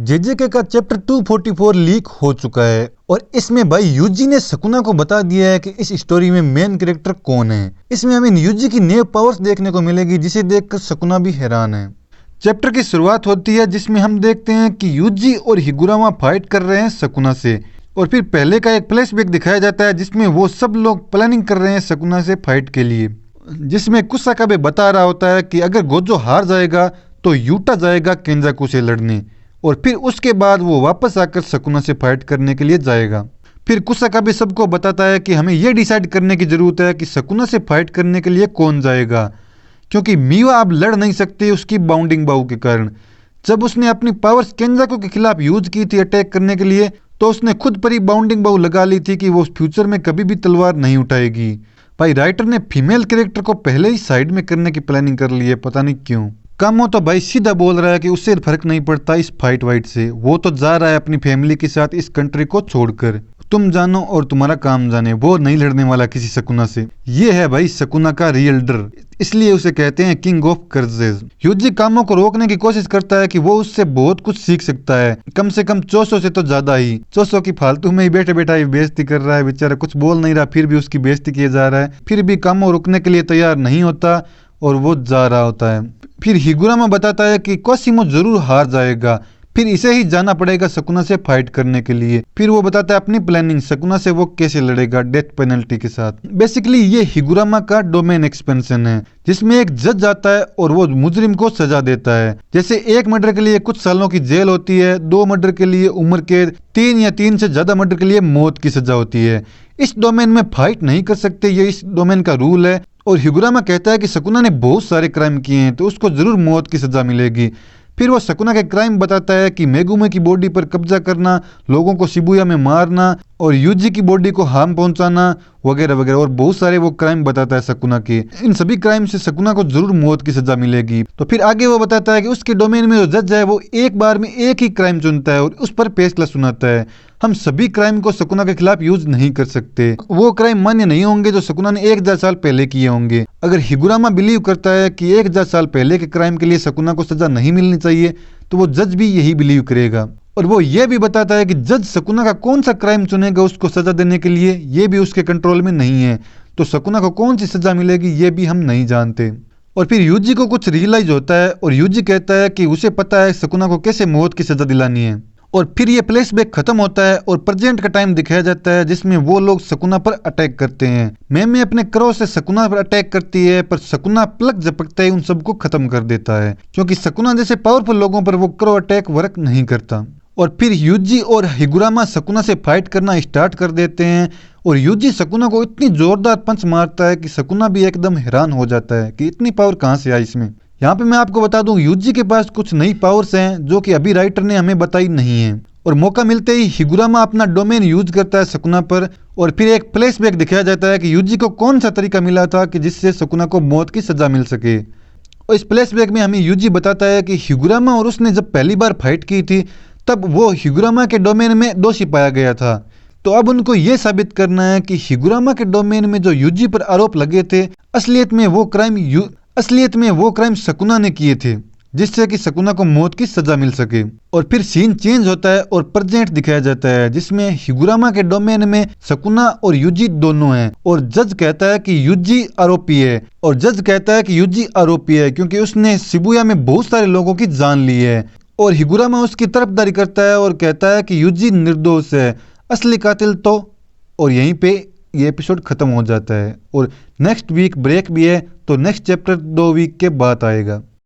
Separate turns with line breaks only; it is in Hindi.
जेजेके का चैप्टर 244 लीक हो चुका है और इसमें भाई यूजी ने शकुना को बता दिया है कि इस स्टोरी में मेन कैरेक्टर कौन है। इसमें हमें यूजी की नए पावर्स देखने को मिलेगी जिसे देखकर शकुना भी हैरान है। चैप्टर की शुरुआत होती है जिसमें हम देखते हैं कि यूजी और हिगुरामा फाइट कर रहे हैं शकुना से और फिर पहले का एक फ्लैशबैक दिखाया जाता है जिसमें वो सब लोग प्लानिंग कर रहे हैं शकुना से फाइट के लिए, जिसमें कुसाकाबे बता रहा होता है कि अगर गोजो हार जाएगा तो यूटा जाएगा केंजाकू से लड़ने और फिर उसके बाद वो वापस आकर शकुना से फाइट करने के लिए जाएगा। फिर कुसाकाबे सबको बताता है कि हमें यह डिसाइड करने की जरूरत है कि शकुना से फाइट करने के लिए कौन जाएगा, क्योंकि मीवा अब लड़ नहीं सकती उसकी बाउंडिंग बाउ के कारण। जब उसने अपनी पावर्स केंजाकू के खिलाफ यूज की थी अटैक करने के लिए तो उसने खुद पर ही बाउंडिंग बाउ लगा ली थी कि वो फ्यूचर में कभी भी तलवार नहीं उठाएगी। भाई राइटर ने फीमेल कैरेक्टर को पहले ही साइड में करने की प्लानिंग कर ली है, पता नहीं क्यों। कामो तो भाई सीधा बोल रहा है कि उससे फर्क नहीं पड़ता इस फाइट वाइट से, वो तो जा रहा है अपनी फैमिली के साथ इस कंट्री को छोड़कर, तुम जानो और तुम्हारा काम जाने, वो नहीं लड़ने वाला किसी शकुना से। ये है भाई शकुना का रियल डर, इसलिए उसे कहते हैं किंग ऑफ कर्जेस। यूजी कामों को रोकने की कोशिश करता है कि वो उससे बहुत कुछ सीख सकता है, कम से कम 400 से तो ज्यादा ही। 400 की फालतू में ही बैठे बैठा ही बेइज्जती कर रहा है, बेचारा कुछ बोल नहीं रहा फिर भी उसकी बेइज्जती किया जा रहा है। फिर भी कामो रुकने के लिए तैयार नहीं होता और वो जा रहा होता है। फिर हिगुरामा बताता है कि कोसिमो जरूर हार जाएगा, फिर इसे ही जाना पड़ेगा शकुना से फाइट करने के लिए। फिर वो बताता है अपनी प्लानिंग, शकुना से वो कैसे लड़ेगा डेथ पेनल्टी के साथ। बेसिकली ये हिगुरामा का डोमेन एक्सपेंशन है जिसमें एक जज आता है और वो मुजरिम को सजा देता है। जैसे एक मर्डर के लिए कुछ सालों की जेल होती है, 2 मर्डर के लिए उम्र कैद, 3 या 3 से ज्यादा मर्डर के लिए मौत की सजा होती है। इस डोमेन में फाइट नहीं कर सकते, ये इस डोमेन का रूल है। और हिगुरामा कहता है कि शकुना ने बहुत सारे क्राइम किए हैं तो उसको जरूर मौत की सजा मिलेगी। फिर वो शकुना के क्राइम बताता है कि मेगुमे की बॉडी पर कब्जा करना, लोगों को शिबुया में मारना और यूजी की बॉडी को हार्म पहुंचाना वगैरह वगैरह, और बहुत सारे वो क्राइम बताता है शकुना के। इन सभी क्राइम से शकुना को जरूर मौत की सजा मिलेगी। तो फिर आगे वो बताता है कि उसके डोमेन में जो जज है वो एक बार में एक ही क्राइम चुनता है और उस पर फैसला सुनाता है। हम सभी क्राइम को शकुना के खिलाफ यूज नहीं कर सकते, वो क्राइम मान्य नहीं होंगे जो शकुना ने 1000 साल पहले किए होंगे। अगर हिगुरामा बिलीव करता है कि 1000 साल पहले के क्राइम के लिए शकुना को सजा नहीं मिलनी चाहिए तो वो जज भी यही बिलीव करेगा। और वो ये भी बताता है कि जज शकुना का कौन सा क्राइम चुनेगा उसको सजा देने के लिए, ये भी उसके कंट्रोल में नहीं है। तो शकुना को कौन सी सजा मिलेगी ये भी हम नहीं जानते। और फिर यूजी को कुछ रियलाइज होता है और यूजी कहता है कि उसे पता है शकुना को कैसे मौत की सजा दिलानी है। और फिर ये फ्लैशबैक खत्म होता है और प्रेजेंट का टाइम दिखाया जाता है जिसमें वो लोग शकुना पर अटैक करते हैं। मैमे अपने क्रो से शकुना पर अटैक करती है पर शकुना प्लग झपकते ही उन सबको खत्म कर देता है, क्योंकि शकुना जैसे पावरफुल लोगों पर वो क्रो अटैक वर्क नहीं करता। और फिर यूजी और हिगुरामा शकुना से फाइट करना स्टार्ट कर देते हैं और यूजी शकुना को इतनी जोरदार पंच मारता है कि शकुना भी एकदम हैरान हो जाता है कि इतनी पावर कहाँ से आई इसमें। यहाँ पे मैं आपको बता दूं यूजी के पास कुछ नई पावर्स हैं जो कि अभी राइटर ने हमें बताई नहीं है। और मौका मिलते ही हिगुरामा अपना डोमेन यूज करता है शकुना पर और फिर एक फ्लैशबैक दिखाया जाता है कि यूजी को कौन सा तरीका मिला था कि जिससे शकुना को मौत की सजा मिल सके। और इस फ्लैशबैक में हमें यूजी बताता है कि हिगुरामा और उसने जब पहली बार फाइट की थी तब वो हिगुरामा के डोमेन में दोषी पाया गया था। तो अब उनको ये साबित करना है कि हिगुरामा के डोमेन में जो यूजी पर आरोप लगे थे असलियत में वो क्राइम शकुना ने किए थे, जिससे कि शकुना को मौत की सजा मिल सके। और फिर सीन चेंज होता है और प्रेजेंट दिखाया जाता है जिसमें हिगुरामा के डोमेन में शकुना और यूजी दोनों हैं और जज कहता है कि यूजी आरोपी है क्योंकि उसने शिबुया में बहुत सारे लोगों की जान ली है। और हिगुरामा उसकी तरफदारी करता है और कहता है कि यूजी निर्दोष है, असली कातिल तो। और यहीं पे ये एपिसोड खत्म हो जाता है और नेक्स्ट वीक ब्रेक भी है तो नेक्स्ट चैप्टर 2 वीक के बाद आएगा।